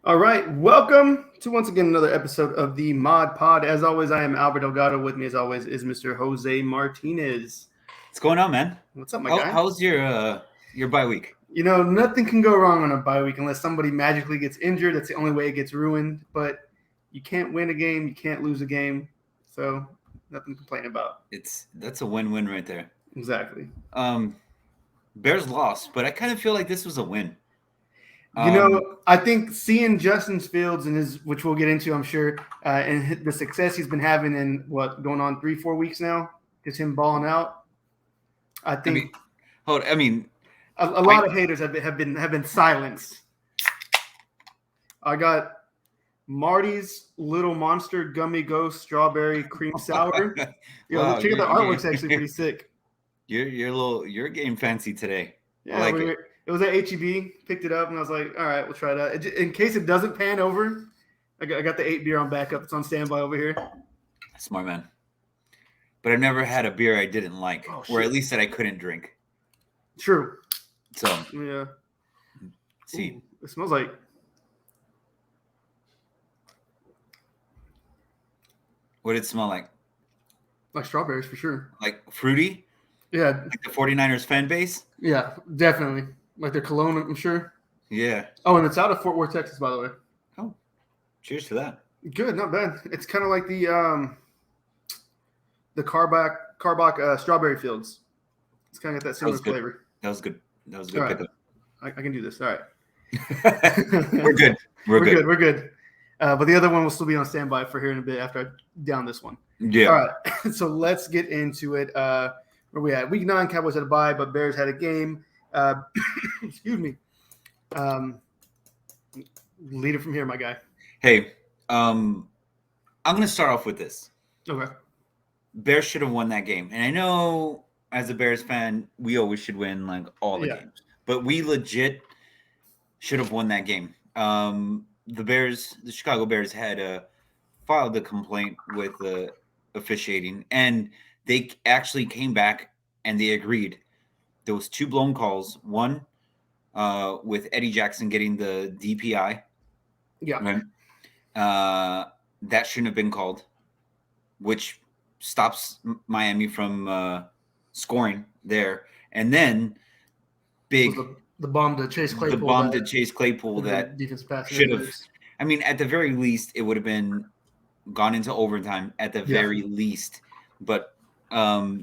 All right, welcome to once again another episode of the Mod Pod. As always, I am Albert Delgado. With me, as always, is Mr. Jose Martinez. What's going on, man? What's up, my How, guy? how's your bye week? You know, nothing can go wrong on a bye week unless somebody magically gets injured. That's the only way it gets ruined. But you can't win a game, you can't lose a game, so nothing to complain about. That's a win-win right there. Exactly. Bears lost, but I kind of feel like this was a win. I think seeing Justin Fields and which we'll get into, I'm sure, and the success he's been having in going on 3-4 weeks now, just him balling out. I think. I mean, a lot of haters have been silenced. I got Marty's Little Monster Gummy Ghost Strawberry Cream Sour. Wow, check out the artwork's actually pretty sick. You're getting fancy today. Yeah, I like it. It was at HEB. Picked it up and I was like, all right, we'll try that. In case it doesn't pan over, I got the 8 beer on backup. It's on standby over here. Smart man. But I've never had a beer I didn't like, or at least that I couldn't drink. True. So yeah. See, ooh, it smells like. What did it smell like? Like strawberries for sure. Like fruity? Yeah. Like the 49ers fan base? Yeah, definitely. Like their cologne, I'm sure. Yeah. Oh, and it's out of Fort Worth, Texas, by the way. Oh, cheers to that. Good, not bad. It's kind of like the Carbach Strawberry Fields. It's kind of got that similar flavor. That was good. That was a good pickup. I can do this. All right. We're good. We're good. But the other one will still be on standby for here in a bit after I down this one. Yeah. All right. So let's get into it. Where we at? Week 9, Cowboys had a bye, but Bears had a game. Excuse me. Lead it from here, my guy. Hey, I'm going to start off with this. Okay. Bears should have won that game. And I know as a Bears fan, we always should win like all the games. But we legit should have won that game. The Chicago Bears had filed a complaint with the officiating, and they actually came back and they agreed. There was 2 blown calls. One with Eddie Jackson getting the DPI. Yeah. Right? That shouldn't have been called, which stops Miami from scoring there. And then the bomb to Chase Claypool. The bomb to Chase Claypool that defense pass should have. I mean, at the very least, it would have been gone into overtime at the very least. But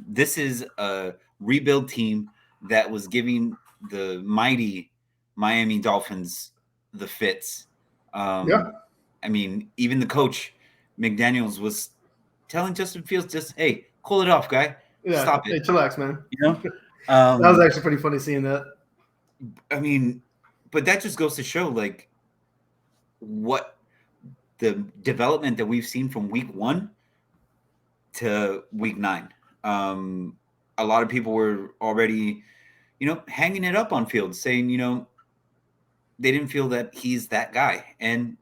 this is a rebuild team that was giving the mighty Miami Dolphins the fits. I mean, even the coach, McDaniels, was telling Justin Fields, just, hey, cool it off, guy. Yeah, stop it. Hey, chillax, man. You know? That was actually pretty funny seeing that. I mean, but that just goes to show, like, what the development that we've seen from week 1 to week 9. A lot of people were already, hanging it up on Fields, saying, they didn't feel that he's that guy. And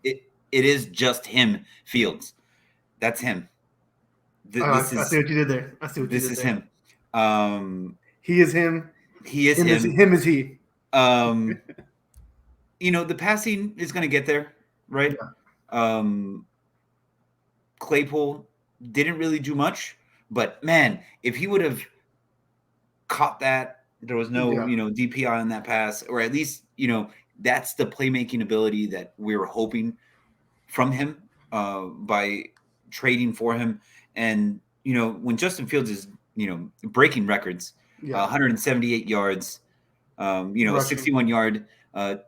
it is just him, Fields. That's him. I see what you did there. This is him. He is him. He is him. Him is he. The passing is going to get there, right? Yeah. Claypool didn't really do much, but man, if he would have caught that, there was no, DPI on that pass, or at least, that's the playmaking ability that we were hoping from him by trading for him. And, when Justin Fields is, breaking records, 178 yards, a 61-yard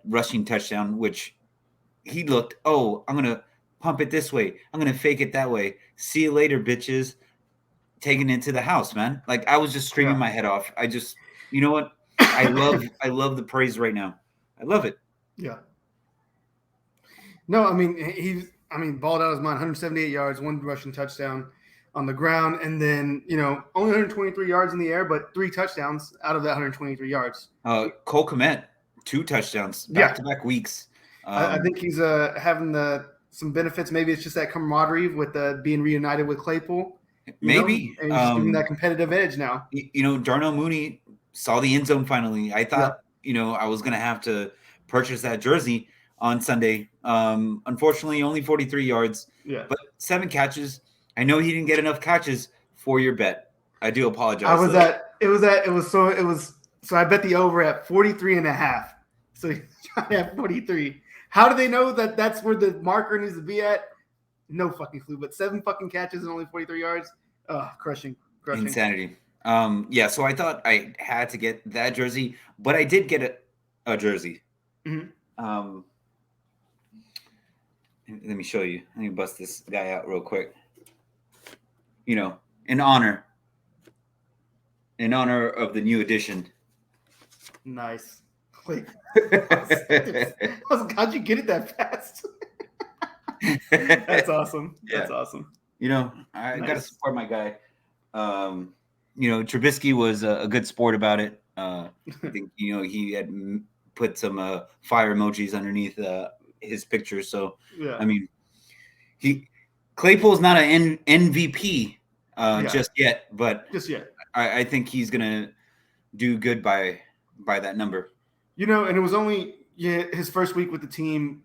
rushing touchdown, which he looked, I'm going to pump it this way. I'm going to fake it that way. See you later, bitches. Taking it to the house, man. Like, I was just screaming my head off. I just, you know what? I love the praise right now. I love it. Yeah. No, I mean, balled out of his mind, 178 yards, 1 rushing touchdown on the ground, and then, only 123 yards in the air, but 3 touchdowns out of that 123 yards. Cole Kmet, 2 touchdowns, back-to-back weeks. I think he's having some benefits. Maybe it's just that camaraderie with being reunited with Claypool. Maybe. And he's giving that competitive edge now. Darnell Mooney saw the end zone finally. I thought, I was going to have to purchase that jersey on Sunday. Unfortunately, only 43 yards, but 7 catches. I know he didn't get enough catches for your bet. I do apologize. So I bet the over at 43.5. So he's trying to have 43. How do they know that that's where the marker needs to be at? No fucking clue. But 7 fucking catches and only 43 yards. Crushing. Insanity. So I thought I had to get that jersey, but I did get a jersey. Mm-hmm. Let me show you. Let me bust this guy out real quick. In honor of the new edition. Nice. Wait. How'd you get it that fast? That's awesome. Yeah. That's awesome. I got to support my guy. Trubisky was a good sport about it. I think, he had put some fire emojis underneath his picture. So, yeah. I mean, Claypool's not an MVP just yet, but I think he's going to do good by that number. And it was only his first week with the team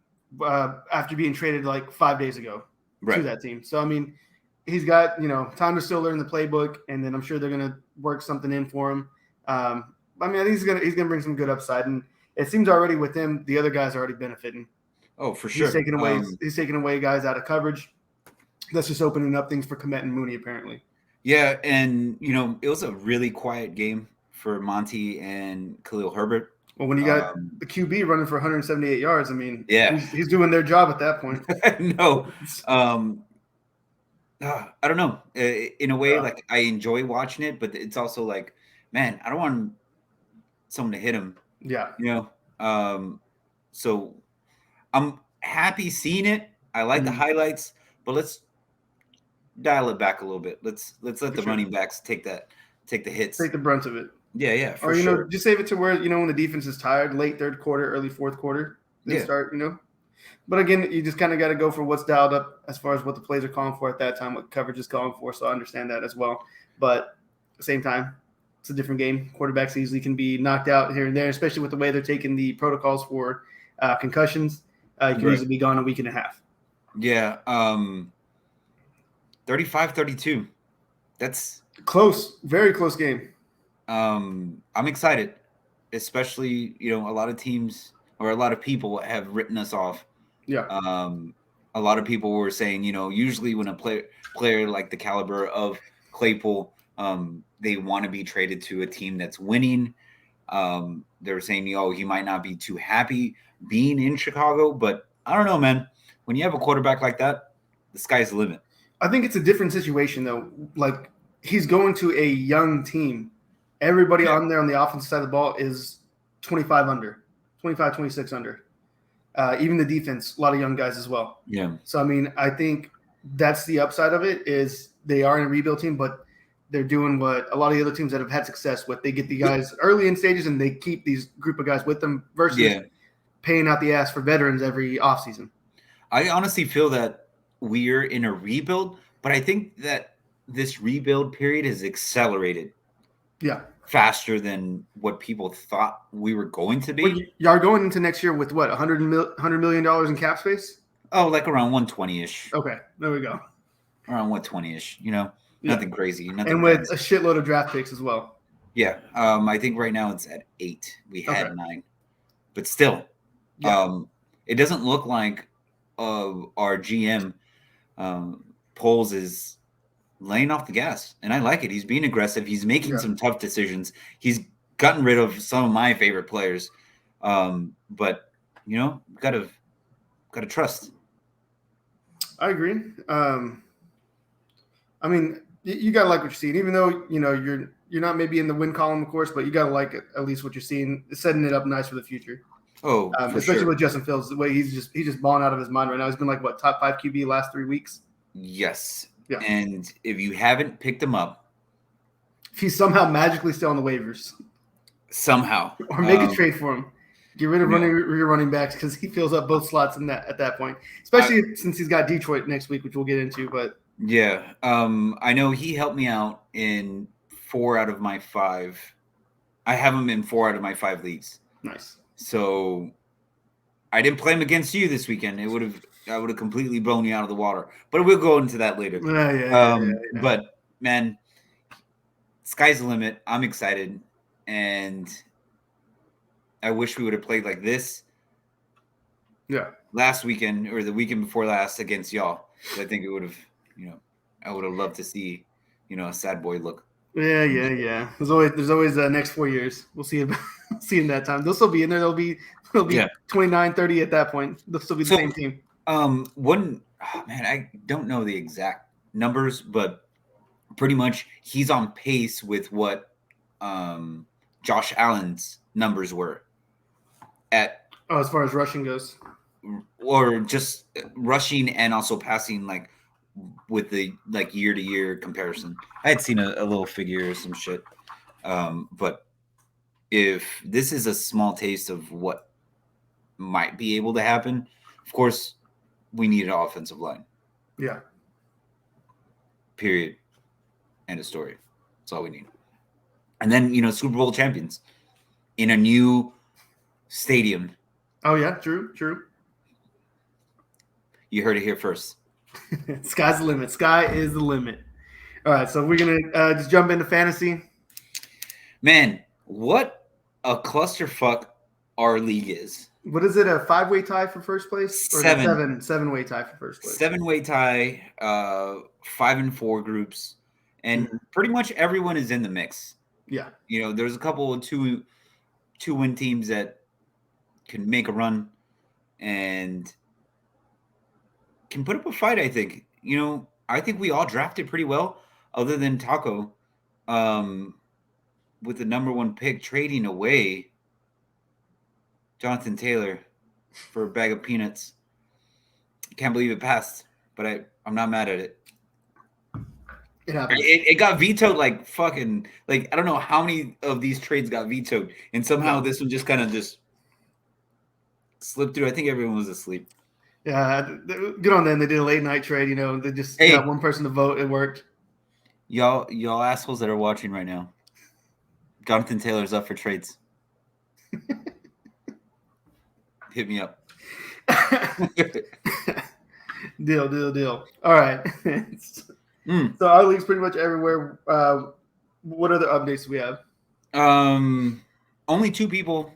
after being traded like 5 days ago to that team. So, I mean, he's got, time to still learn the playbook, and then I'm sure they're going to work something in for him. I think he's going to bring some good upside, and it seems already with him, the other guys are already benefiting. Oh, for sure. He's taking away guys out of coverage. That's just opening up things for Kmet and Mooney, apparently. Yeah, and, it was a really quiet game for Monty and Khalil Herbert. Well, when you got the QB running for 178 yards, I mean, he's doing their job at that point. No. I don't know. In a way, like, I enjoy watching it, but it's also like, man, I don't want someone to hit him. Yeah. So I'm happy seeing it. I like the highlights, but let's dial it back a little bit. Let's let the running backs take the hits. Take the brunt of it. Yeah, for sure. Just save it to where, when the defense is tired, late third quarter, early fourth quarter, they start, But again, you just kind of got to go for what's dialed up as far as what the plays are calling for at that time, what coverage is calling for. So I understand that as well. But at the same time, it's a different game. Quarterbacks easily can be knocked out here and there, especially with the way they're taking the protocols for concussions. You can easily be gone a week and a half. Yeah. 35-32. That's close. Very close game. I'm excited, especially, a lot of teams or a lot of people have written us off. Yeah. A lot of people were saying, usually when a player like the caliber of Claypool, they want to be traded to a team that's winning. They were saying, he might not be too happy being in Chicago, but I don't know, man. When you have a quarterback like that, the sky's the limit. I think it's a different situation, though. Like, he's going to a young team. Everybody on there on the offensive side of the ball is 25 under, 25, 26 under. Even the defense, a lot of young guys as well. Yeah. So, I mean, I think that's the upside of it is they are in a rebuild team, but they're doing what a lot of the other teams that have had success with. They get the guys early in stages and they keep these group of guys with them versus paying out the ass for veterans every offseason. I honestly feel that we're in a rebuild, but I think that this rebuild period is accelerated. Yeah. Faster than what people thought we were going to be. Well, you are going into next year with what, $100 million in cap space? Oh, like around 120-ish. Okay, there we go. Around 120-ish, nothing crazy. Nothing and with a shitload of draft picks as well. Yeah, I think right now it's at 8. We had 9. But still, it doesn't look like our GM polls is laying off the gas, and I like it. He's being aggressive. He's making some tough decisions. He's gotten rid of some of my favorite players, but gotta trust. I agree. I mean, you gotta like what you're seeing, even though you're not maybe in the win column, of course, but you gotta like it, at least what you're seeing, setting it up nice for the future. Oh, especially with Justin Fields, the way he's just balling out of his mind right now. He's been like top 5 QB last 3 weeks. Yes. Yeah. And if you haven't picked him up, if he's somehow magically still on the waivers, or make a trade for him, get rid of your running backs because he fills up both slots at that point. Especially since he's got Detroit next week, which we'll get into. But I know he helped me out in 4 out of my 5. I have him in 4 out of my 5 leagues. Nice. So I didn't play him against you this weekend. I would have completely blown you out of the water. But we'll go into that later. Yeah. But man, sky's the limit. I'm excited, and I wish we would have played like this. Yeah. Last weekend or the weekend before last against y'all. I think it would have, I would have loved to see, a sad boy look. Yeah. There's always next 4 years. We'll see in that time. They'll still be in there. They'll be 29, 30 at that point. They'll still be the same team. I don't know the exact numbers, but pretty much he's on pace with what Josh Allen's numbers were at. Oh, as far as rushing goes. Or just rushing and also passing, like with the year-to-year comparison. I had seen a little figure or some shit. But if this is a small taste of what might be able to happen, of course, we need an offensive line. Yeah. Period. End of story. That's all we need. And then, Super Bowl champions in a new stadium. Oh, yeah. True. You heard it here first. Sky's the limit. Sky is the limit. All right, so we're going to just jump into fantasy. Man, what a clusterfuck our league is. What is it, a 5-way tie for first place? Or seven-way tie for first place? 7-way tie, 5 and 4 groups, and pretty much everyone is in the mix. Yeah. There's a couple of two-win teams that can make a run and can put up a fight, I think. I think we all drafted pretty well, other than Taco, with the number 1 pick, trading away Jonathan Taylor for a bag of peanuts. I can't believe it passed, but I'm not mad at it. It happened. It got vetoed like fucking, I don't know how many of these trades got vetoed, and somehow this one just kind of just slipped through. I think everyone was asleep. Yeah, good on them. They did a late night trade. They just got one person to vote. It worked. Y'all assholes that are watching right now, Jonathan Taylor's up for trades. Hit me up. Deal. All right. So our league's pretty much everywhere. What other updates do we have? Only 2 people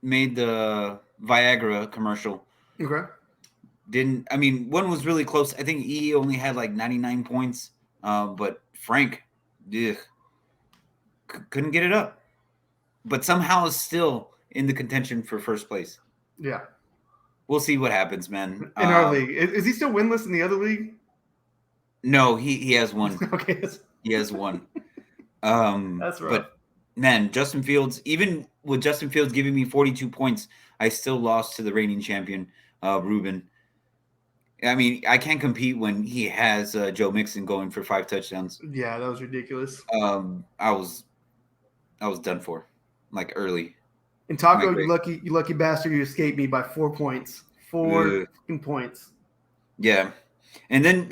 made the Viagra commercial. Okay. One was really close. I think E only had 99 points. But Frank, couldn't get it up. But somehow is still in the contention for first place. Yeah. We'll see what happens, man. In our league. Is he still winless in the other league? No, he has one. Okay. He has one. That's right. But man, Justin Fields, even with Justin Fields giving me 42 points, I still lost to the reigning champion, Ruben. I can't compete when he has Joe Mixon going for 5 touchdowns. Yeah, that was ridiculous. I was done for, early. And Taco, you lucky bastard, you escaped me by 4 points. 4 points. Yeah. And then,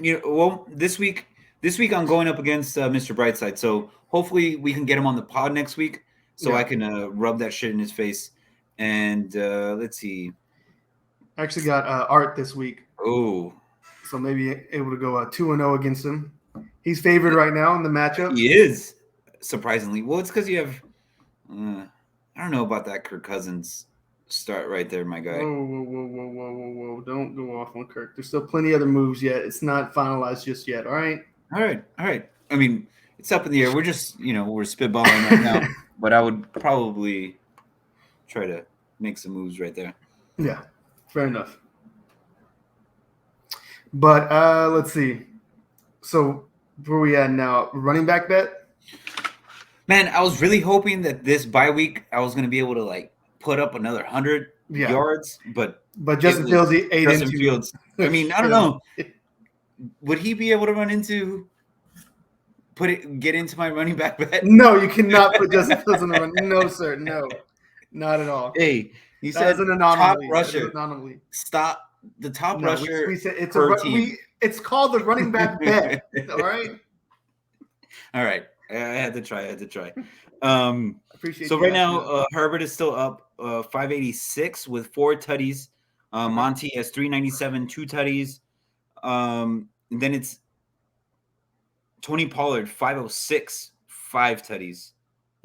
this week I'm going up against Mr. Brightside. So hopefully we can get him on the pod next week so I can rub that shit in his face. And let's see. I actually got Art this week. Oh. So maybe able to go 2-0 against him. He's favored right now in the matchup. He is, surprisingly. Well, it's because you have I don't know about that Kirk Cousins start right there, my guy. Whoa. Don't go off on Kirk. There's still plenty of other moves yet. It's not finalized just yet, all right? All right. It's up in the air. We're just, we're spitballing right now. But I would probably try to make some moves right there. Yeah, fair enough. But let's see. So where are we at now? Running back bet? Man, I was really hoping that this bye week I was going to be able to put up another 100 yards, but Justin Fields ate into Fields. I don't know. Would he be able to get into my running back bet? No, you cannot put Justin Fields in the run. No, sir. No, not at all. Hey, he said an anomaly. Top rusher. Stop the top rusher. We said it's it's called the running back bet. All right. All right. I had to try. Appreciate So you right asking now, Herbert is still up 586 with 4 tutties. Monty has 397, 2 tutties. And then it's Tony Pollard 506, 5 tutties.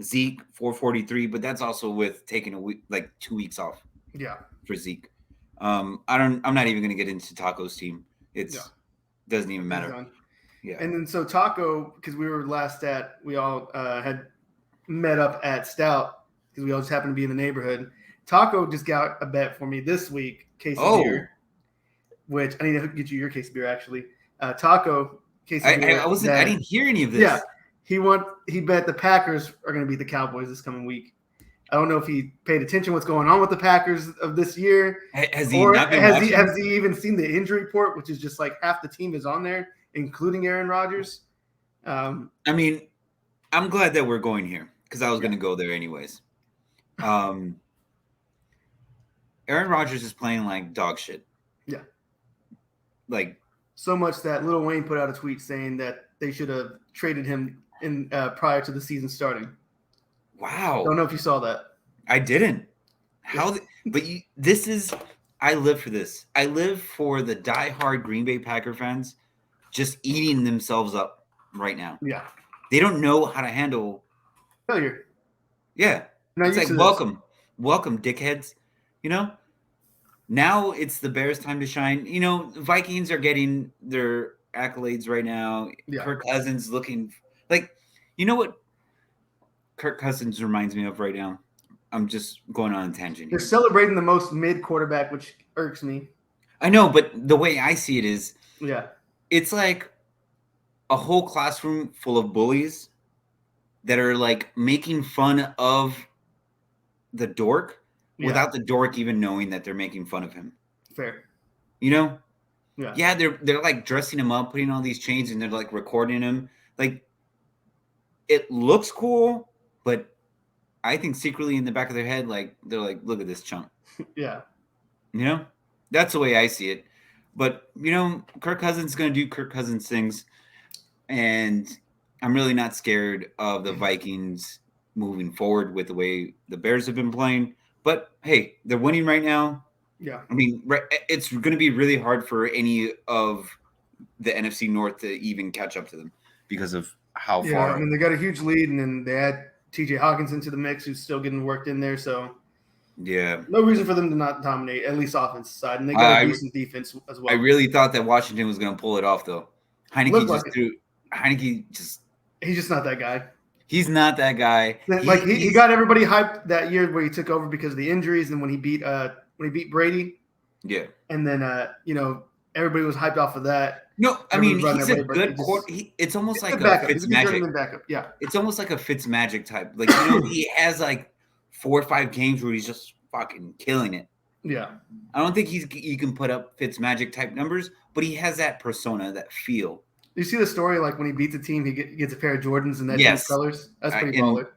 Zeke 443, but that's also with taking a week, like 2 weeks off. Yeah. For Zeke. I'm not even gonna get into Taco's team. Doesn't even matter. Yeah. And then so Taco, because we were we all had met up at Stout because we all just happened to be in the neighborhood. Taco just got a bet for me this week, case of beer, which I need to get you your case of beer actually. Taco case of beer. I didn't hear any of this. Yeah, he bet the Packers are going to beat the Cowboys this coming week. I don't know if he paid attention what's going on with the Packers of this year. Has he not been watching? Has he even seen the injury report, which is just like half the team is on there, including Aaron Rodgers? I mean, I'm glad that we're going here because I was going to go there anyways. Aaron Rodgers is playing like dog shit. Yeah. Like so much that Lil Wayne put out a tweet saying that they should have traded him in prior to the season starting. Wow. Don't know if you saw that. I didn't. I live for this. I live for the diehard Green Bay Packer fans just eating themselves up right now. Yeah. They don't know how to handle failure. Yeah. It's like, welcome, dickheads. You know? Now it's the Bears' time to shine. You know, Vikings are getting their accolades right now. Yeah. Kirk Cousins looking like, you know what Kirk Cousins reminds me of right now? I'm just going on a tangent here. They're celebrating the most mid quarterback, which irks me. I know, but the way I see it is, it's like a whole classroom full of bullies that are like making fun of the dork without the dork even knowing that they're making fun of him. Fair. You know? Yeah. Yeah, they're like dressing him up, putting all these chains, and they're like recording him. Like, it looks cool, but I think secretly in the back of their head, like, they're like, look at this chump. Yeah. You know? That's the way I see it. But, you know, Kirk Cousins is going to do Kirk Cousins things. And I'm really not scared of the Vikings moving forward with the way the Bears have been playing. But, hey, they're winning right now. Yeah. I mean, it's going to be really hard for any of the NFC North to even catch up to them because of how far. Yeah, I mean, they got a huge lead, and then they add TJ Hawkins into the mix, who's still getting worked in there. So, yeah, no reason for them to not dominate, at least offense side. And they got a decent defense as well. I really thought that Washington was going to pull it off, though. Heineke he's just not that guy. He's not that guy. He got everybody hyped that year where he took over because of the injuries, and when he beat Brady. Yeah. And then you know, everybody was hyped off of that. No, I mean, he's a good quarter. It's almost like a Fitzmagic. Backup. Yeah. It's almost like a Fitzmagic type. Like, you know, he has like 4 or 5 games where he's just fucking killing it. Yeah. I don't think he can put up Fitzmagic type numbers, but he has that persona, that feel. You see the story, like when he beats a team, he gets a pair of Jordans and that team's colors. That's pretty baller.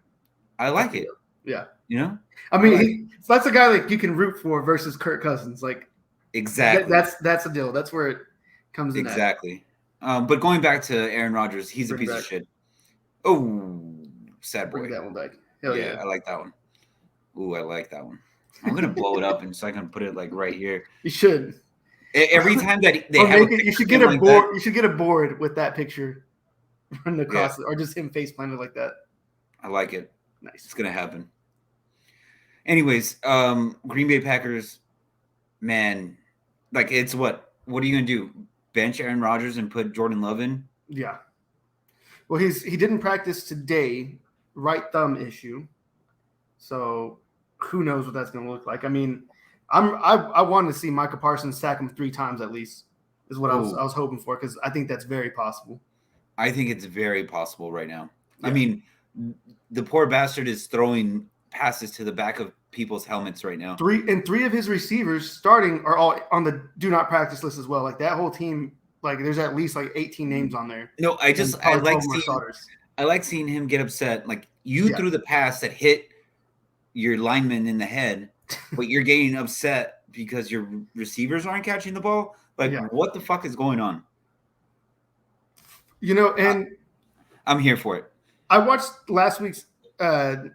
I like it. Yeah. You know? I mean, that's a guy like you can root for versus Kirk Cousins. Like, exactly. That's the deal. That's where it comes in. Exactly. But going back to Aaron Rodgers, he's a piece of shit. Oh, sad boy. Bring that one back. Hell yeah, I like that one. Ooh, I like that one. I'm gonna blow it up and so I can put it like right here. You should. Every time that they have you should get a board. You should get a board with that picture running across it, or just him face planted like that. I like it. Nice. It's gonna happen. Anyways, Green Bay Packers, man, like it's what are you gonna do? Bench Aaron Rodgers and put Jordan Love in? Yeah. Well, he didn't practice today, right thumb issue. So who knows what that's gonna look like? I mean, I wanted to see Micah Parsons sack him 3 times at least, is what I was hoping for, because I think that's very possible. I think it's very possible right now. Yeah. I mean, the poor bastard is throwing passes to the back of people's helmets right now. 3 of his receivers starting are all on the do not practice list as well. Like that whole team, like there's at least like 18 names on there. No, I like seeing him get upset. Like you threw the pass that hit your lineman in the head, but you're getting upset because your receivers aren't catching the ball. Like what the fuck is going on? You know, and I'm here for it. I watched last week's the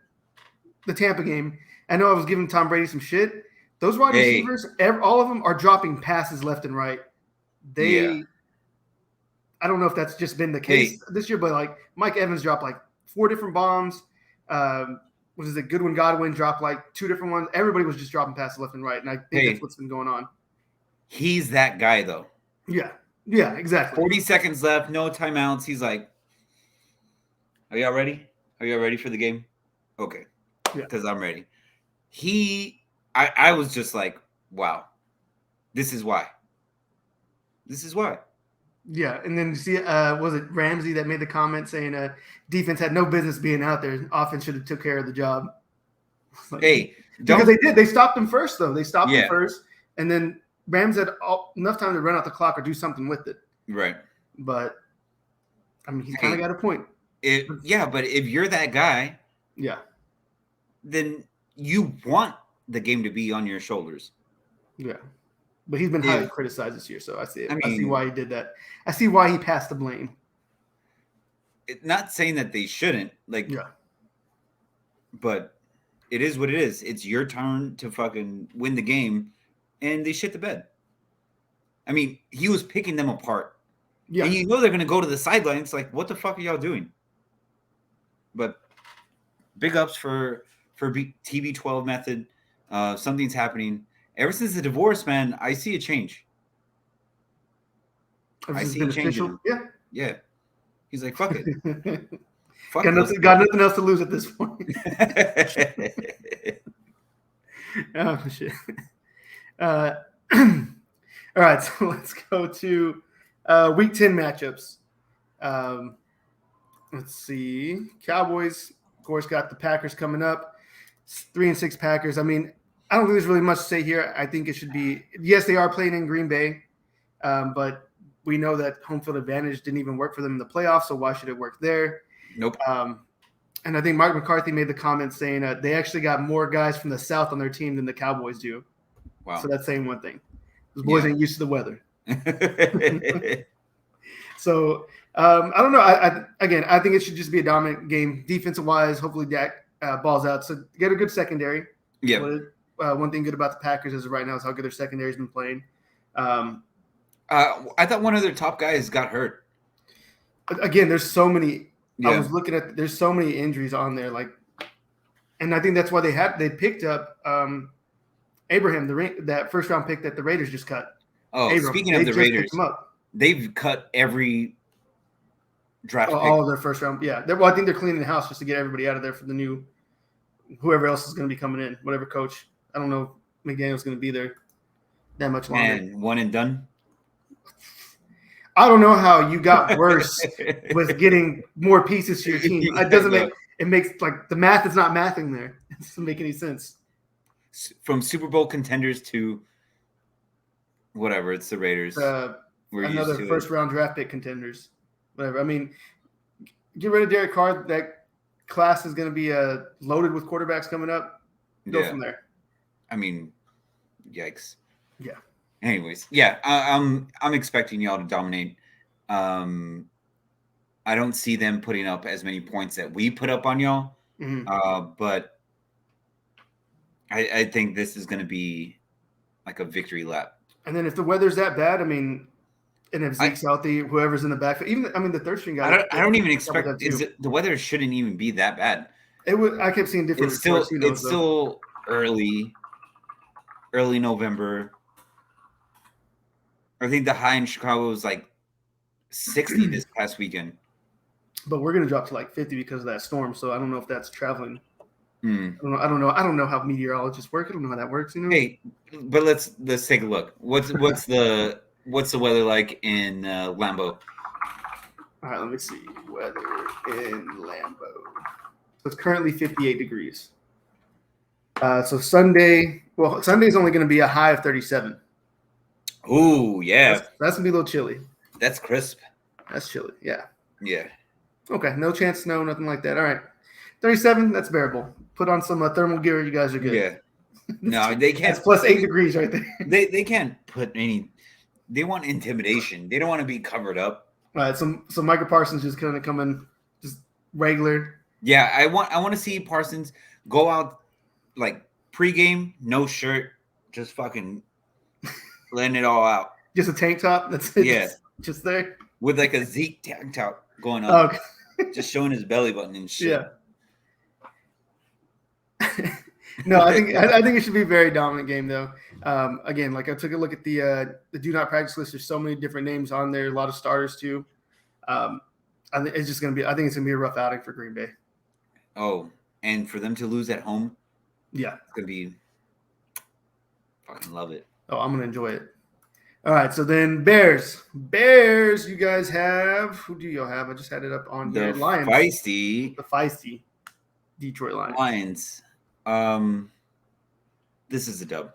Tampa game. I know I was giving Tom Brady some shit. Those wide receivers, all of them are dropping passes left and right. I don't know if that's just been the case this year, but like Mike Evans dropped like 4 different bombs. What is it? Goodwin Godwin dropped like 2 different ones. Everybody was just dropping passes left and right, and I think that's what's been going on. He's that guy, though. Yeah, exactly. 40 seconds left, no timeouts. He's like, "Are y'all ready? Are y'all ready for the game?" Okay, because I'm ready. I was just like, "Wow, this is why. This is why." Yeah, and then you see, was it Ramsey that made the comment saying defense had no business being out there. Offense should have took care of the job. Like, because they did. They stopped him first, though. They stopped him first, and then Rams had enough time to run out the clock or do something with it. Right. But, I mean, he's kind of got a point. But if you're that guy, then you want the game to be on your shoulders. Yeah. But he's been highly criticized this year, so I see it. I see why he did that. I see why he passed the blame. Not saying that they shouldn't, but it is what it is. It's your turn to fucking win the game, and they shit the bed. I mean, he was picking them apart. Yeah. And you know they're going to go to the sidelines. Like, what the fuck are y'all doing? But big ups for TB12 method. Something's happening. Ever since the divorce, man, I see a change. I see a change. Yeah. He's like, fuck it. Fuck got nothing else to lose at this point. Oh, shit. All right, so let's go to Week 10 matchups. Let's see. Cowboys, of course, got the Packers coming up. 3-6 Packers. I mean, I don't think there's really much to say here. I think it should be – yes, they are playing in Green Bay, but we know that home field advantage didn't even work for them in the playoffs, so why should it work there? Nope. And I think Mike McCarthy made the comment saying they actually got more guys from the South on their team than the Cowboys do. Wow. So that's saying one thing. Those boys ain't used to the weather. So, I don't know. I think it should just be a dominant game. Defensive-wise, hopefully Dak balls out. So get a good secondary. Yeah. One thing good about the Packers as of right now is how good their secondary's been playing. I thought one of their top guys got hurt. Again, there's so many. Yeah. I was looking at. There's so many injuries on there, and I think that's why they picked up Abraham, that first round pick that the Raiders just cut. Oh, speaking of the Raiders, they've cut every draft pick. All of their first round. Yeah, I think they're cleaning the house just to get everybody out of there for the new whoever else is going to be coming in, whatever coach. I don't know if McDaniel's going to be there that much longer. And one and done. I don't know how you got worse with getting more pieces to your team. It doesn't make it makes like the math is not mathing there. It doesn't make any sense. From Super Bowl contenders to whatever, it's the Raiders. Another first round draft pick contenders. Whatever. I mean, get rid of Derek Carr. That class is going to be loaded with quarterbacks coming up. Go from there. I mean, yikes. Yeah. Anyways, I'm expecting y'all to dominate. I don't see them putting up as many points that we put up on y'all, but I think this is going to be like a victory lap. And then if the weather's that bad, I mean, and if Zeke's healthy, whoever's in the backfield, even the third string guy. I don't even expect the weather shouldn't even be that bad. I kept seeing different. It's still early November. I think the high in Chicago was like 60 this past weekend. But we're gonna drop to like 50 because of that storm. So I don't know if that's traveling. I don't know how meteorologists work. I don't know how that works. You know. Hey, but let's take a look. What's the weather like in Lambeau? All right, let me see. Weather in Lambeau. So it's currently 58 degrees. So Sunday's only going to be a high of 37. Oh, yeah. That's going to be a little chilly. That's crisp. That's chilly, yeah. Yeah. Okay, no chance of snow, nothing like that. All right. 37, that's bearable. Put on some thermal gear, you guys are good. Yeah. No, they can't. That's plus 8 degrees right there. They can't put any – they want intimidation. They don't want to be covered up. All right, so Micah Parsons just going to come in, just regular. Yeah, I want to see Parsons go out like pregame, no shirt, just fucking letting it all out. Just a tank top. That's it. Yeah, just there with like a Zeke tank top going on, just showing his belly button and shit. Yeah. No, I think it should be a very dominant game though. Again, like I took a look at the do not practice list. There's so many different names on there. A lot of starters too. I think it's just gonna be. I think it's gonna be a rough outing for Green Bay. Oh, and for them to lose at home, yeah, it's gonna be. Fucking love it. Oh, I'm gonna enjoy it. All right, so then Bears. You guys have who do you have? I just had it up on the Lions. The feisty Detroit Lions. This is a dub.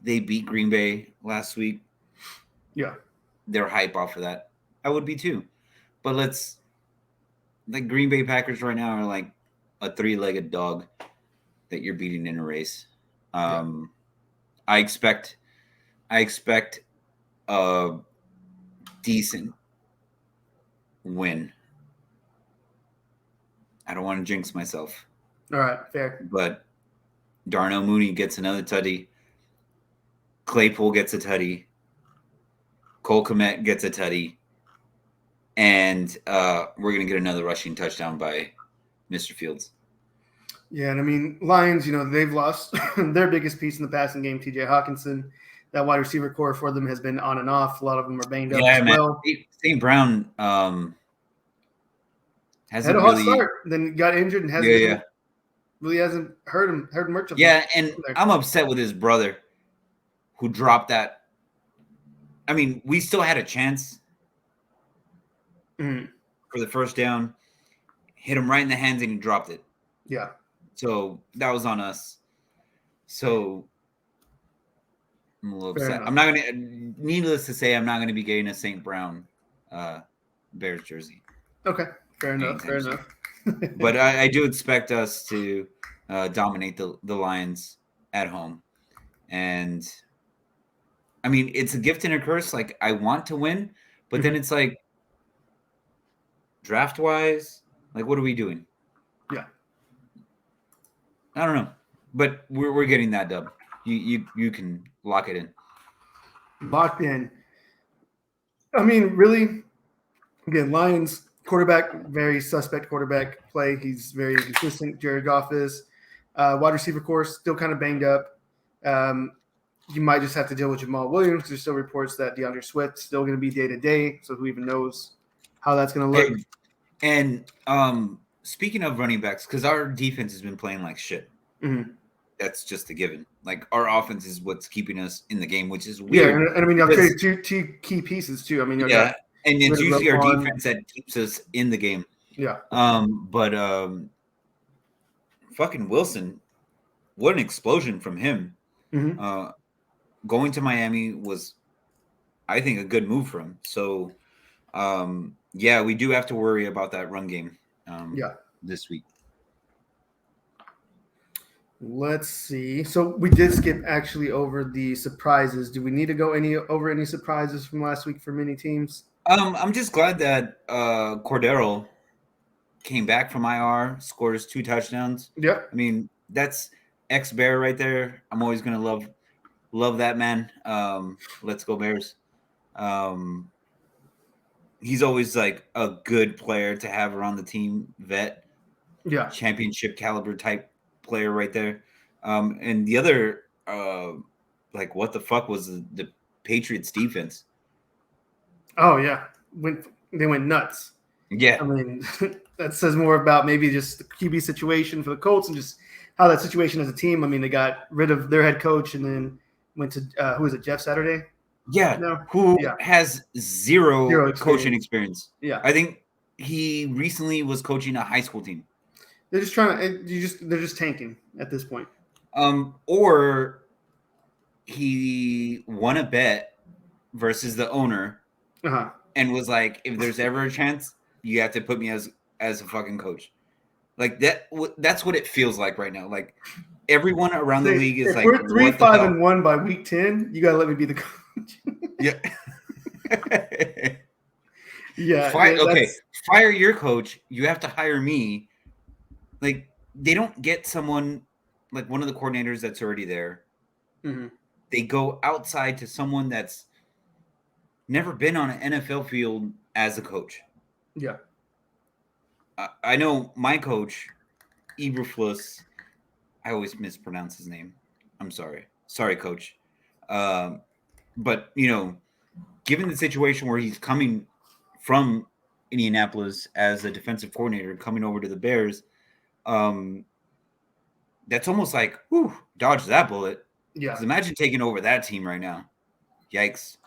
They beat Green Bay last week. Yeah. They're hype off of that. I would be too. But like Green Bay Packers right now are like a 3-legged dog that you're beating in a race. I expect a decent win. I don't want to jinx myself. All right, fair. But Darnell Mooney gets another tutty. Claypool gets a tutty. Cole Kmet gets a tutty. And we're going to get another rushing touchdown by Mr. Fields. Yeah, and I mean, Lions, they've lost their biggest piece in the passing game, TJ Hawkinson. That wide receiver core for them has been on and off. A lot of them are banged up as well. St. Brown hasn't had a hot start, then got injured and hasn't really hasn't heard much of him. Yeah, and I'm upset with his brother who dropped that. I mean, we still had a chance for the first down. Hit him right in the hands and he dropped it. Yeah. So that was on us. So I'm a little upset. Enough. I'm not going to, needless to say, I'm not going to be getting a St. Brown Bears jersey. Okay. Fair enough. But I do expect us to dominate the Lions at home. And I mean, it's a gift and a curse. Like, I want to win, but then it's like, draft wise, like, what are we doing? Yeah. I don't know, but we're getting that dub. You can lock it in. Locked in. I mean, really, again, Lions quarterback, very suspect quarterback play. He's very consistent. Jared Goff is. Wide receiver core still kind of banged up. You might just have to deal with Jamal Williams. There's still reports that DeAndre Swift's still going to be day-to-day, so who even knows how that's going to look. And speaking of running backs, because our defense has been playing like shit. Mm-hmm. That's just a given. Like, our offense is what's keeping us in the game, which is weird. Yeah, and I mean, I've traded two key pieces, too. I mean, and it's usually our defense that keeps us in the game. Yeah. But fucking Wilson, what an explosion from him. Mm-hmm. Going to Miami was, I think, a good move for him. So, we do have to worry about that run game this week. Let's see. So we did skip actually over the surprises. Do we need to go over any surprises from last week for many teams? I'm just glad that Cordero came back from IR, scores 2 touchdowns. Yeah. I mean, that's ex-Bear right there. I'm always going to love that man. Let's go Bears. He's always like a good player to have around the team, vet. Yeah. Championship caliber type player right there. And the other, what the fuck was the Patriots defense? Oh, yeah. They went nuts. Yeah. I mean, that says more about maybe just the QB situation for the Colts and just how that situation as a team. I mean, they got rid of their head coach and then went to, who was it, Jeff Saturday? Yeah. Who has zero coaching experience. Yeah. I think he recently was coaching a high school team. They're just they're just tanking at this point. Or he won a bet versus the owner and was like, if there's ever a chance, you have to put me as a fucking coach. Like that's what it feels like right now. Like everyone around the league is like, we're 3-5-1 by week 10. You gotta let me be the coach. Yeah. Yeah. Fire your coach. You have to hire me. Like, they don't get someone like one of the coordinators that's already there. Mm-hmm. They go outside to someone that's never been on an NFL field as a coach. Yeah. I know my coach, Eberflus. I always mispronounce his name. I'm sorry. Sorry, coach. But, given the situation where he's coming from Indianapolis as a defensive coordinator, coming over to the Bears, that's almost like, whew, dodge that bullet. Yeah. Because imagine taking over that team right now. Yikes.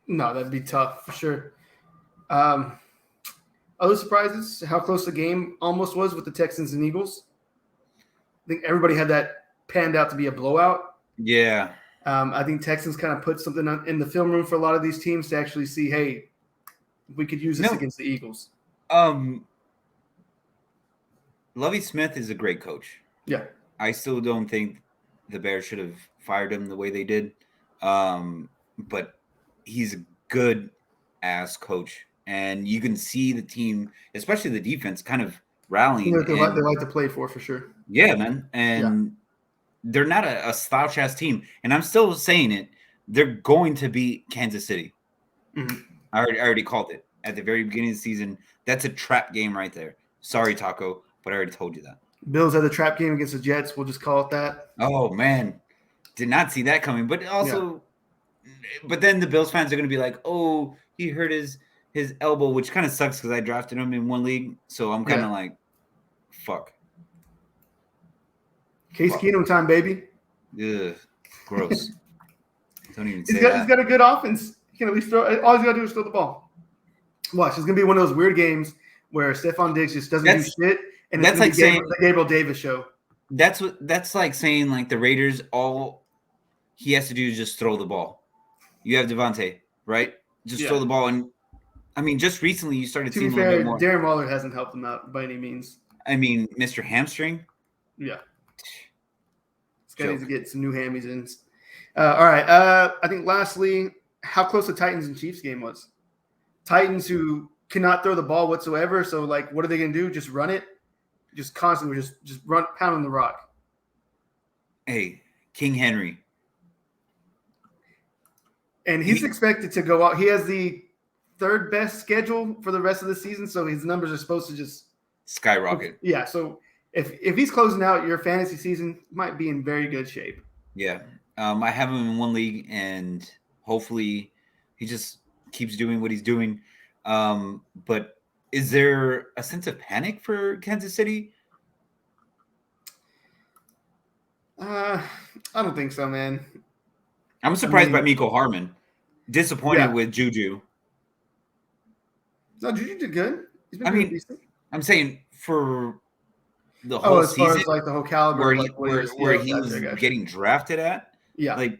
No, that'd be tough for sure. Other surprises, how close the game almost was with the Texans and Eagles. I think everybody had that panned out to be a blowout. Yeah. I think Texans kind of put something in the film room for a lot of these teams to actually see, hey, we could use this against the Eagles. Lovie Smith is a great coach. Yeah. I still don't think the Bears should have fired him the way they did. But he's a good ass coach. And you can see the team, especially the defense, kind of rallying. They like to play for sure. Yeah, man. And they're not a slouch ass team. And I'm still saying it. They're going to beat Kansas City. Mm-hmm. I already called it at the very beginning of the season. That's a trap game right there. Sorry, Taco, but I already told you that. Bills had the trap game against the Jets. We'll just call it that. Oh, man. Did not see that coming. But also, but then the Bills fans are going to be like, oh, he hurt his elbow, which kind of sucks because I drafted him in one league. So I'm kind of like, fuck. Case Keenum time, baby. Ugh, gross. Don't even say that. He's got a good offense. He can at least throw. All he's got to do is throw the ball. Watch, it's going to be one of those weird games where Stephon Diggs just doesn't do shit. And that's like saying the Gabriel Davis show. That's like saying like the Raiders, all he has to do is just throw the ball. You have Devontae, right? Just throw the ball. And I mean, just recently you started seeing a little bit more. Darren Waller hasn't helped him out by any means. I mean, Mr. Hamstring. Yeah. This guy needs to get some new hammies in. All right. I think lastly, how close the Titans and Chiefs game was. Titans who cannot throw the ball whatsoever. So, like, what are they going to do? Just run it? Just constantly just run, pounding the rock. Hey, King Henry. And he's expected to go out. He has the third best schedule for the rest of the season, so his numbers are supposed to just skyrocket. Yeah, so if he's closing out your fantasy season, might be in very good shape. Yeah. I have him in one league, and hopefully he just keeps doing what he's doing. But is there a sense of panic for Kansas City? I don't think so, man. I'm surprised by Mecole Hardman. Disappointed with Juju. No, Juju did good. He's been decent. I'm saying for the whole season, far as like the whole caliber where he was getting drafted at. Yeah. Like,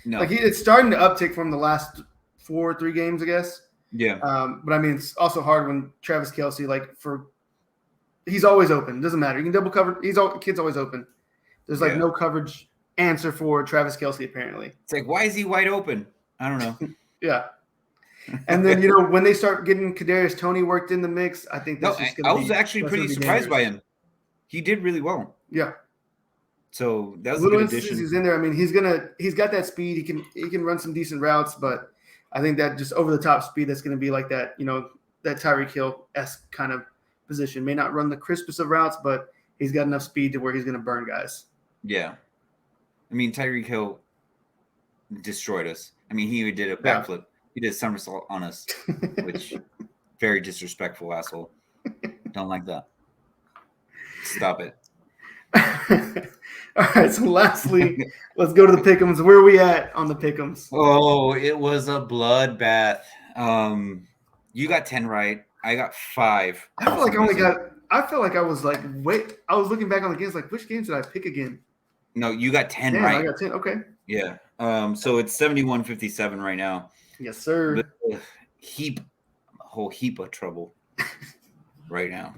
no. Like it's starting to uptick from the last 3 games, I guess. Yeah. But I mean, it's also hard when Travis Kelce, he's always open. Doesn't matter. You can double cover. Kid's always open. There's no coverage answer for Travis Kelce, apparently. It's like, why is he wide open? I don't know. Yeah. And then, when they start getting Kadarius Toney worked in the mix, I think that's just going to be – I was actually pretty surprised by him. He did really well. Yeah. So that was a good addition. He's in there. I mean, he's got that speed. He can run some decent routes, but I think that just over the top speed, that's going to be like that, that Tyreek Hill-esque kind of position. May not run the crispest of routes, but he's got enough speed to where he's going to burn guys. Yeah. I mean, Tyreek Hill destroyed us. I mean, he did a backflip. Yeah. He did a somersault on us, which very disrespectful, asshole. Don't like that. Stop it. All right, so lastly, let's go to the pick'ems. Where are we at on the pick'ems? Oh, it was a bloodbath. You got 10 right. I got 5. I feel like I was like, wait. I was looking back on the games, like, which games did I pick again? No, you got 10 right. I got 10. Okay. Yeah. So it's 71-57 right now. Yes, sir. A whole heap of trouble right now.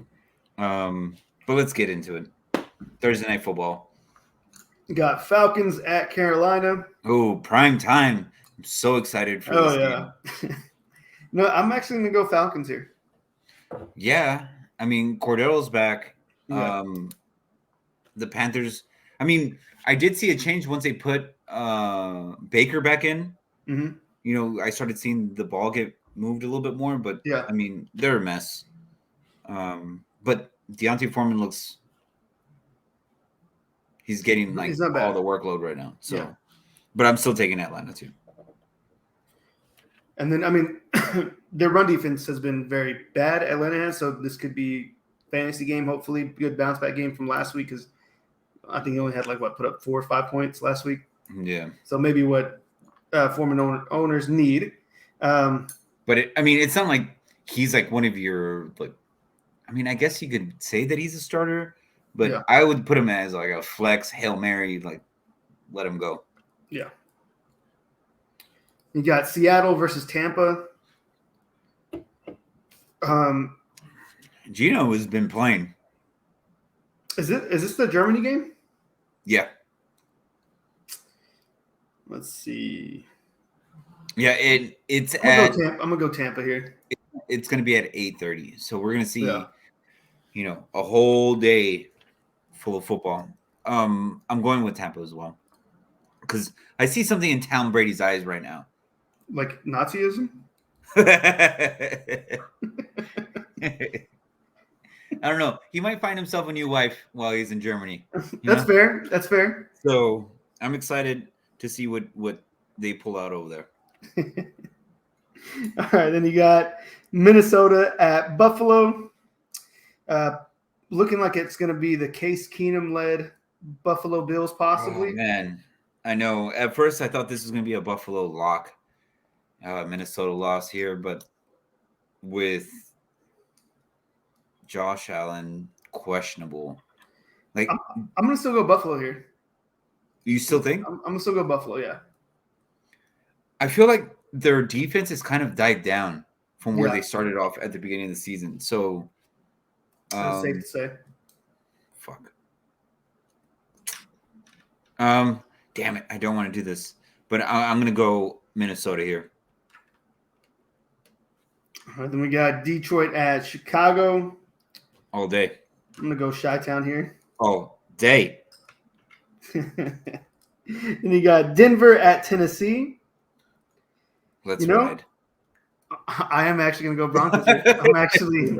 But let's get into it. Thursday Night Football. You got Falcons at Carolina. Oh, prime time. I'm so excited for this game. No, I'm actually going to go Falcons here. Yeah. I mean, Cordero's back. Yeah. The Panthers. I mean, I did see a change once they put Baker back in. Mm-hmm. You know, I started seeing the ball get moved a little bit more, but yeah, I mean, they're a mess. But Deontay Foreman looks. He's getting like all the workload right now. So, yeah. But I'm still taking Atlanta too. And then, I mean, their run defense has been very bad. Atlanta has, so this could be fantasy game. Hopefully, good bounce back game from last week because I think he only had put up 4 or 5 points last week. Yeah. So maybe what Foreman owners need. But it's not like he's like one of your like. I mean, I guess you could say that he's a starter, but I would put him as like a flex Hail Mary, like let him go. Yeah. You got Seattle versus Tampa. Gino has been playing. Is this the Germany game? Yeah. Let's see. Yeah, it's I'm gonna go Tampa here. It's gonna be at 8:30, so we're gonna see, a whole day full of football. I'm going with Tampa as well because I see something in Tom Brady's eyes right now. Like Nazism? I don't know. He might find himself a new wife while he's in Germany. That's fair. That's fair. So I'm excited to see what they pull out over there. All right, then you got Minnesota at Buffalo. Looking like it's going to be the Case Keenum-led Buffalo Bills, possibly. Oh, man, I know. At first, I thought this was going to be a Buffalo lock. Minnesota loss here, but with Josh Allen questionable, like I'm going to still go Buffalo here. You still think? I'm going to still go Buffalo. Yeah. I feel like their defense has kind of died down from where they started off at the beginning of the season. So, that's safe to say. Fuck. Damn it! I don't want to do this, but I'm going to go Minnesota here. All right, then we got Detroit at Chicago. All day. I'm going to go Chi-Town here. All day. Then you got Denver at Tennessee. Let's ride. I am actually going to go Broncos here. I'm actually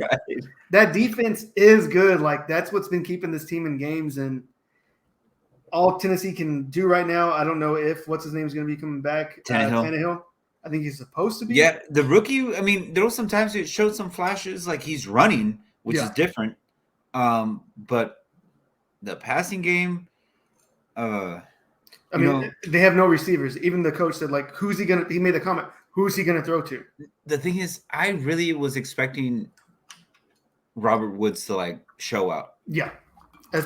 that defense is good. Like that's what's been keeping this team in games, and all Tennessee can do right now. I don't know if what's his name is going to be coming back. Tannehill. I think he's supposed to be. Yeah, the rookie. I mean, there was sometimes it showed some flashes like he's running, which is different. But the passing game. I mean, they have no receivers. Even the coach said, like, who's he going to – he made the comment, who's he going to throw to? The thing is, I really was expecting Robert Woods to, like, show out. Yeah. As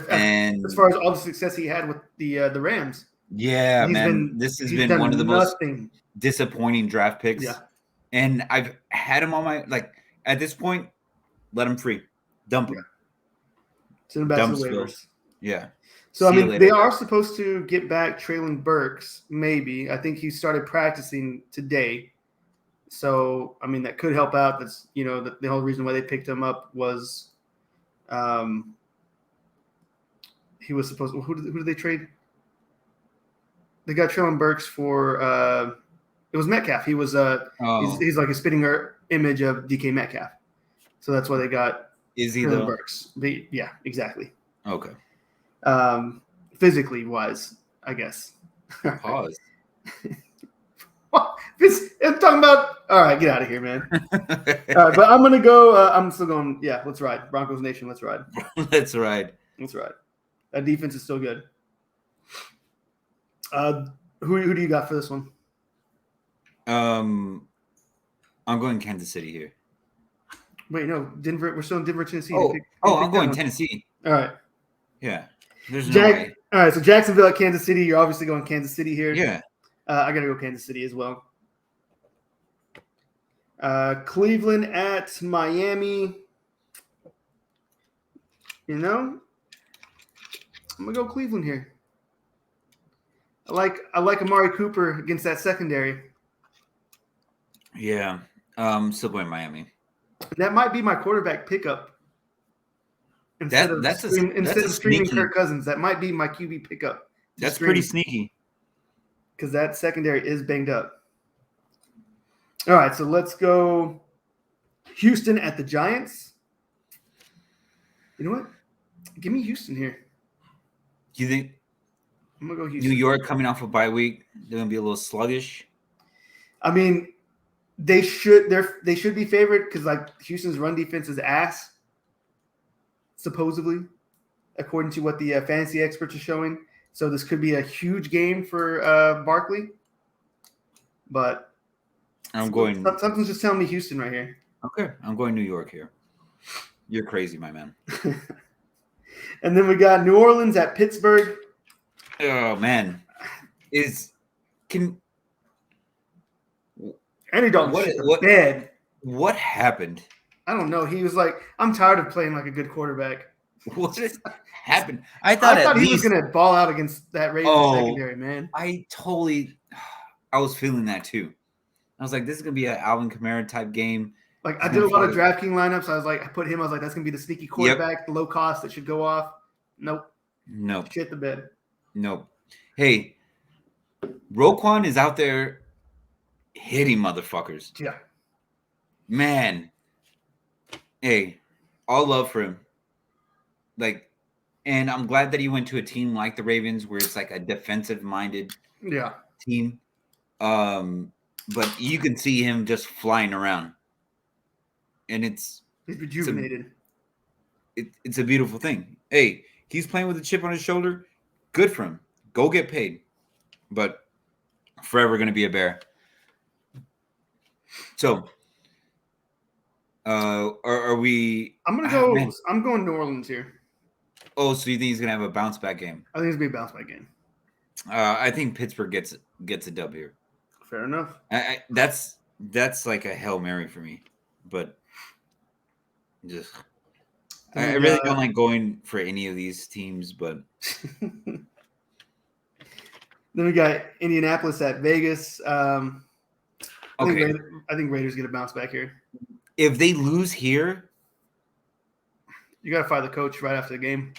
far as all the success he had with the Rams. Yeah, man. This has been one of the most disappointing draft picks. Yeah. And I've had him on my – like, at this point, let him free. Dump him. Send him back to the waivers. Yeah. So, I mean, they are supposed to get back Traylon Burks, maybe. I think he started practicing today. So, I mean, that could help out. That's, the whole reason why they picked him up was he was supposed to – who did they trade? They got Traylon Burks for it was Metcalf. He was he's like a spitting image of DK Metcalf. So that's why they got Traylon Burks. Yeah, exactly. Okay. Physically wise, I guess. Pause. I'm talking about. All right, get out of here, man. All right, but I'm gonna go. I'm still going. Yeah, let's ride, Broncos Nation. Let's ride. Let's ride. Let's ride. That defense is still good. Who do you got for this one? I'm going Kansas City here. Wait, no, Denver. We're still in Denver, Tennessee. I'm going Tennessee. All right. Yeah. There's no way. All right, so Jacksonville at Kansas City. You're obviously going Kansas City here. Yeah. I got to go Kansas City as well. Cleveland at Miami. I'm going to go Cleveland here. I like Amari Cooper against that secondary. Yeah. Still going Miami. That might be my quarterback pickup. Instead of streaming sneaky. Kirk Cousins, that might be my QB pickup. That's pretty sneaky. Because that secondary is banged up. All right, so let's go Houston at the Giants. You know what? Give me Houston here. You think I'm gonna go Houston. New York coming off a bye week, they're gonna be a little sluggish? I mean, they should be favored because like Houston's run defense is ass, supposedly, according to what the fantasy experts are showing. So this could be a huge game for Barkley. But something's just telling me Houston right here. Okay, I'm going New York here. You're crazy, my man. And then we got New Orleans at Pittsburgh. Oh man, Andy Dalton bad. What happened? I don't know. He was like, I'm tired of playing like a good quarterback. What happened? I thought he was going to ball out against that Ravens secondary, man. I was feeling that too. I was like, this is going to be an Alvin Kamara type game. Like I did a lot of DraftKings lineups. I was like, that's going to be the sneaky quarterback, the low cost that should go off. Nope. Shit the bed. Nope. Hey, Roquan is out there hitting motherfuckers. Yeah. Man. Hey, all love for him. Like, and I'm glad that he went to a team like the Ravens where it's like a defensive-minded team. But you can see him just flying around. And he's rejuvenated. It's a beautiful thing. Hey, he's playing with a chip on his shoulder. Good for him. Go get paid. But forever going to be a Bear. So, are we? I'm going to go. I'm going New Orleans here. Oh, so you think he's going to have a bounce back game? I think it's going to be a bounce back game. I think Pittsburgh gets a W. Fair enough. That's like a Hail Mary for me. But just I really don't like going for any of these teams, but then we got Indianapolis at Vegas. I think Raiders get a bounce back here. If they lose here, you got to fire the coach right after the game.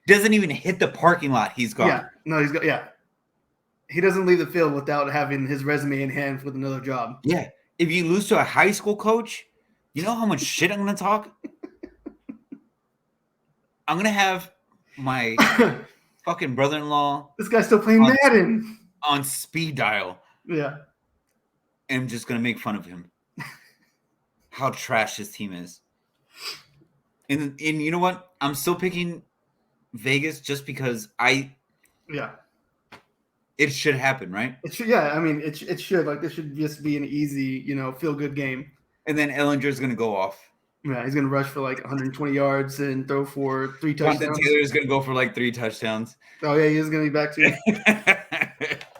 Doesn't even hit the parking lot. He's gone. Yeah, no, he's got. Yeah, he doesn't leave the field without having his resume in hand with another job. Yeah, if you lose to a high school coach, you know how much shit I'm gonna talk. I'm gonna have my fucking brother-in-law. This guy's still playing Madden on speed dial. Yeah, and I'm just gonna make fun of him. How trash his team is. And you know what? I'm still picking Vegas just because it should happen, right? It should, yeah. I mean, it should. Like, this should just be an easy, feel-good game. And then Ellinger's going to go off. Yeah, he's going to rush for like 120 yards and throw for 3 touchdowns. Jonathan Taylor's going to go for like 3 touchdowns. Oh, yeah, he is going to be back too.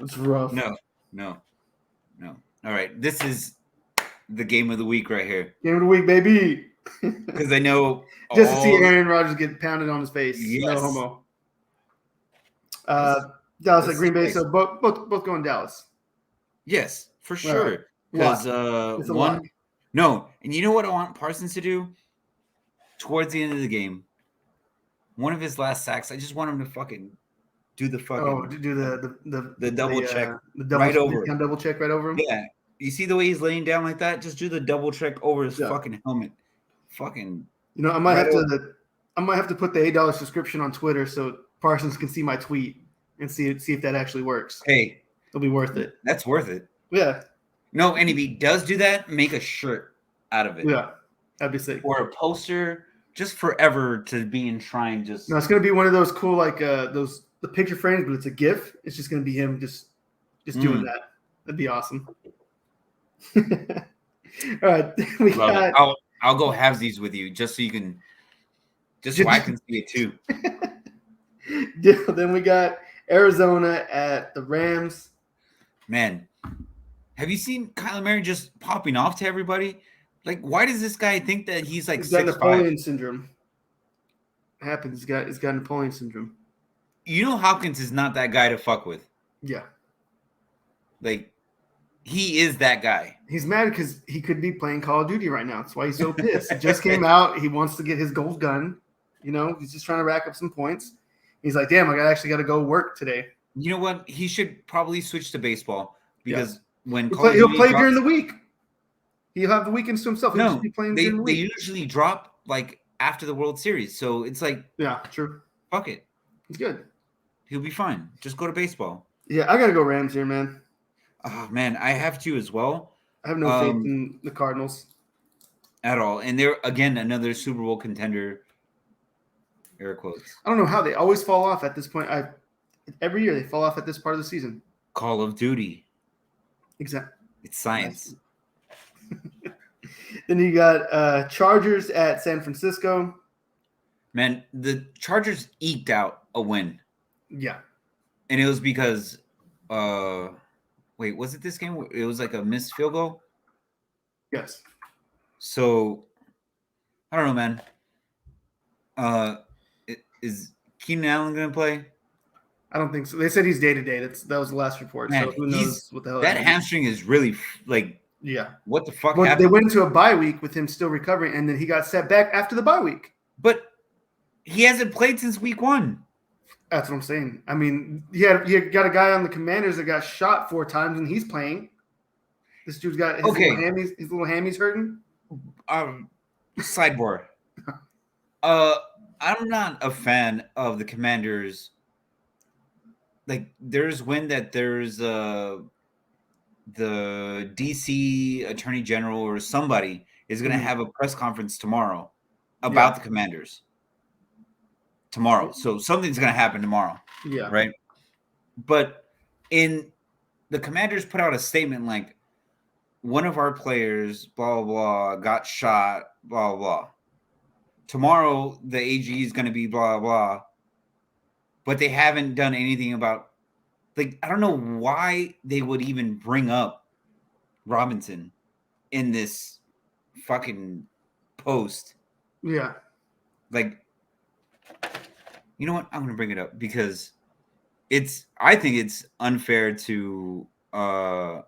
It's rough. No. All right, this is the game of the week right here. Game of the week, baby. Because I know just to see Aaron Rodgers get pounded on his face. Yes. No homo. Dallas at Green Bay, so both going Dallas. Yes, for sure. Because and you know what I want Parsons to do? Towards the end of the game, one of his last sacks, I just want him to fucking do the fucking the double check right over him. Double check right over him. Yeah, you see the way he's laying down like that? Just do the double check over his fucking helmet. Fucking. I might have to put the $8 subscription on Twitter so Parsons can see my tweet and see if that actually works. Hey, it'll be worth it. That's worth it. Yeah. No, and if he does do that, make a shirt out of it. Yeah, that'd be sick. Or a poster, just forever to be enshrined. No, it's gonna be one of those cool the picture frames, but it's a GIF. It's just gonna be him just doing that. That'd be awesome. All right, I'll go halvesies with you just so you can, so I can see it too. Then we got Arizona at the Rams. Man, have you seen Kyler Murray just popping off to everybody? Like, why does this guy think that he's like 6'5"? He's got Napoleon syndrome. It happens. He's got Napoleon syndrome. You know Hopkins is not that guy to fuck with. Yeah. Like, He is that guy. He's mad because he could be playing Call of Duty right now. That's why he's so pissed. It just came out. He wants to get his gold gun. He's just trying to rack up some points. He's like, damn, I actually got to go work today. You know what? He should probably switch to baseball because when he'll play during the week. He'll have the weekends to himself. He'll just be playing during the week. They usually drop like after the World Series. So it's like, yeah, true. Fuck it. He's good. He'll be fine. Just go to baseball. Yeah, I got to go Rams here, man. Oh, man, I have to as well. I have no faith in the Cardinals. At all. And they're, again, another Super Bowl contender. Air quotes. I don't know how they always fall off at this point. Every year they fall off at this part of the season. Call of Duty. Exactly. It's science. Then you got Chargers at San Francisco. Man, the Chargers eked out a win. Yeah. And it was because wait, was it this game? It was like a missed field goal? Yes. So, I don't know, man. Is Keenan Allen going to play? I don't think so. They said he's day-to-day. That was the last report. Man, so who knows what the hell that hamstring is really, like, yeah. What the fuck happened? They went into a bye week with him still recovering, and then he got set back after the bye week. But he hasn't played since week 1. That's what I'm saying. I mean, you got a guy on the Commanders that got shot 4 times, and he's playing. This dude's got his little hammies hurting. Sidebar. I'm not a fan of the Commanders. Like, there's the DC Attorney General or somebody is going to have a press conference tomorrow about the Commanders. Tomorrow. So something's going to happen tomorrow. Yeah. Right? But the Commanders put out a statement like, one of our players, blah, blah, blah, got shot, blah, blah. Tomorrow, the AG is going to be blah, blah. But they haven't done anything about, like, I don't know why they would even bring up Robinson in this fucking post. Yeah. Like, you know what? I'm going to bring it up because I think it's unfair to the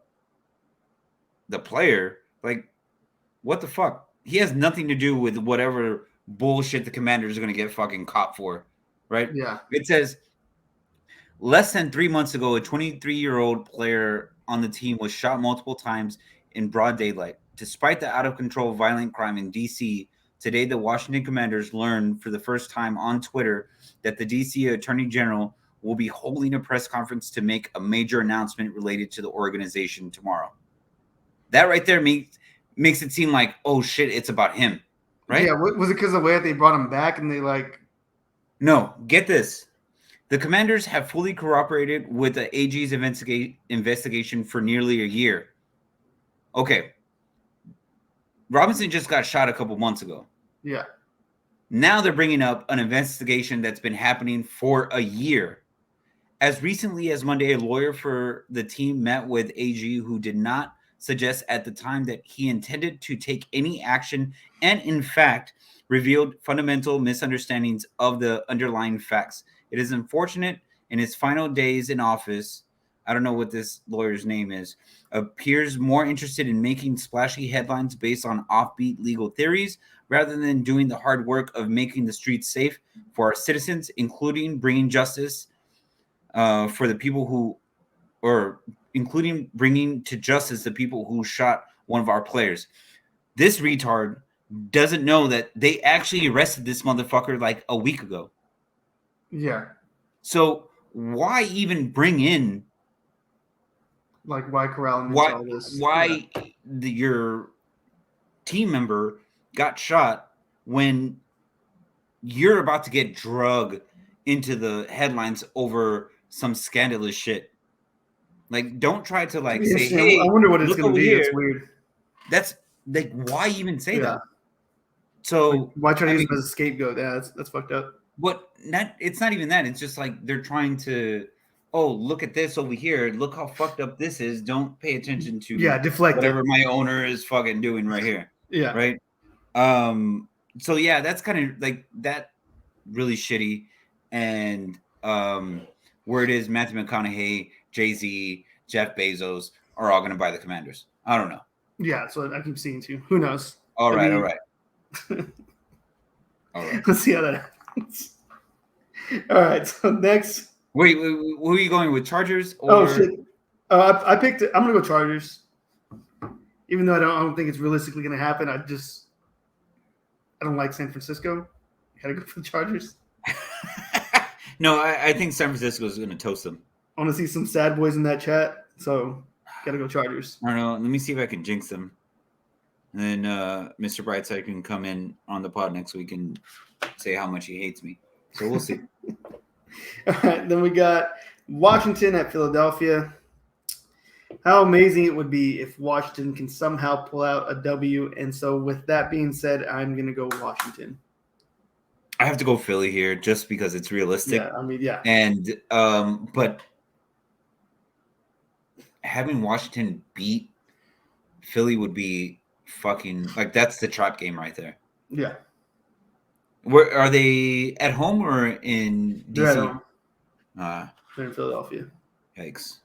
player. Like, what the fuck? He has nothing to do with whatever bullshit the Commanders are going to get fucking caught for, right? Yeah. It says, less than 3 months ago, a 23-year-old player on the team was shot multiple times in broad daylight. Despite the out-of-control violent crime in D.C., today the Washington Commanders learned for the first time on Twitter that the D.C. Attorney General will be holding a press conference to make a major announcement related to the organization tomorrow. That right there makes it seem like, oh, shit, it's about him, right? Yeah, was it because of the way that they brought him back and they like... No, get this. The Commanders have fully cooperated with the AG's investigation for nearly a year. Okay. Robinson just got shot a couple months ago. Yeah. Now they're bringing up an investigation that's been happening for a year. As recently as Monday, a lawyer for the team met with AG who did not suggest at the time that he intended to take any action and, in fact, revealed fundamental misunderstandings of the underlying facts. It is unfortunate in his final days in office, I don't know what this lawyer's name is, appears more interested in making splashy headlines based on offbeat legal theories rather than doing the hard work of making the streets safe for our citizens, including bringing justice for the people who, or including bringing to justice the people who shot one of our players. This retard doesn't know that they actually arrested this motherfucker like a week ago. Yeah. So why even bring in? Like why corral him? Why? All this? Why your team member got shot when you're about to get drug into the headlines over some scandalous shit? Like, don't try to like say, "Hey, I wonder what it's going to be." Here. It's weird. That's like, why even say that? So why try to use him as a scapegoat? Yeah, that's fucked up. It's not even that. It's just like they're trying to, look at this over here. Look how fucked up this is. Don't pay attention to deflect whatever my owner is fucking doing right here. Yeah. Right. So yeah, that's kind of like that really shitty. And where it is, Matthew McConaughey, Jay-Z, Jeff Bezos are all going to buy the Commanders. I don't know. Yeah, so I keep seeing too. Who knows? All right. Let's see how that happens. All right, so next. Wait, who are you going with? Chargers? Oh shit! I picked it. I'm gonna go Chargers, even though I don't think it's realistically gonna happen. I don't like San Francisco. Gotta go for the Chargers. No, I think San Francisco is gonna toast them. I want to see some sad boys in that chat, so gotta go Chargers. I don't know. Let me see if I can jinx them. And then Mr. Brightside can come in on the pod next week and say how much he hates me. So we'll see. All right, then we got Washington at Philadelphia. How amazing it would be if Washington can somehow pull out a W. And so with that being said, I'm going to go Washington. I have to go Philly here just because it's realistic. Yeah, I mean, yeah. And but having Washington beat Philly would be fucking like that's the trap game right there. Yeah. Where are they at home or in DC? They're at home. They're in Philadelphia. Yikes.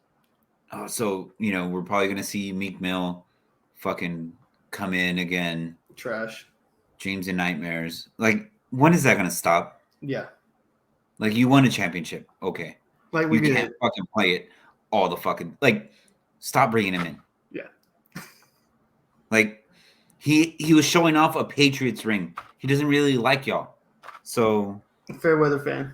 So, we're probably going to see Meek Mill fucking come in again. Trash. Dreams and nightmares. Like, when is that going to stop? Yeah. Like, you won a championship. Okay. Like, you can't fucking play it all the fucking... Like, stop bringing him in. Yeah. Like, he was showing off a Patriots ring. He doesn't really like y'all. So... Fair weather fan.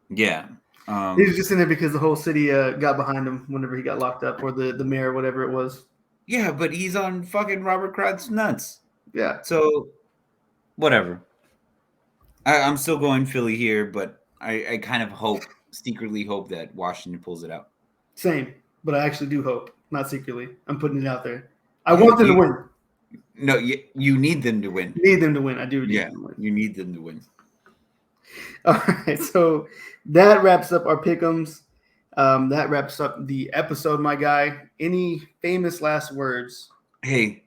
Yeah. He was just in there because the whole city got behind him whenever he got locked up, or the mayor, whatever it was. Yeah, but he's on fucking Robert Kraft's nuts. Yeah. So, whatever. I'm still going Philly here, but I kind of secretly hope that Washington pulls it out. Same, but I actually do hope, not secretly. I'm putting it out there. I want them to win. No, you need them to win. Need them to win. I do. Need them to win. You need them to win. All right, so that wraps up our pick'ems. That wraps up the episode, my guy. Any famous last words? Hey,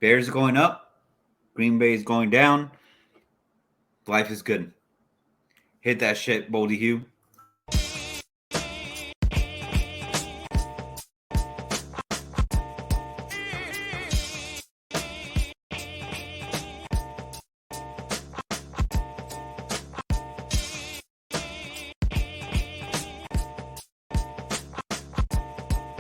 Bears going up, Green Bay's going down. Life is good. Hit that shit, Boldy Hugh.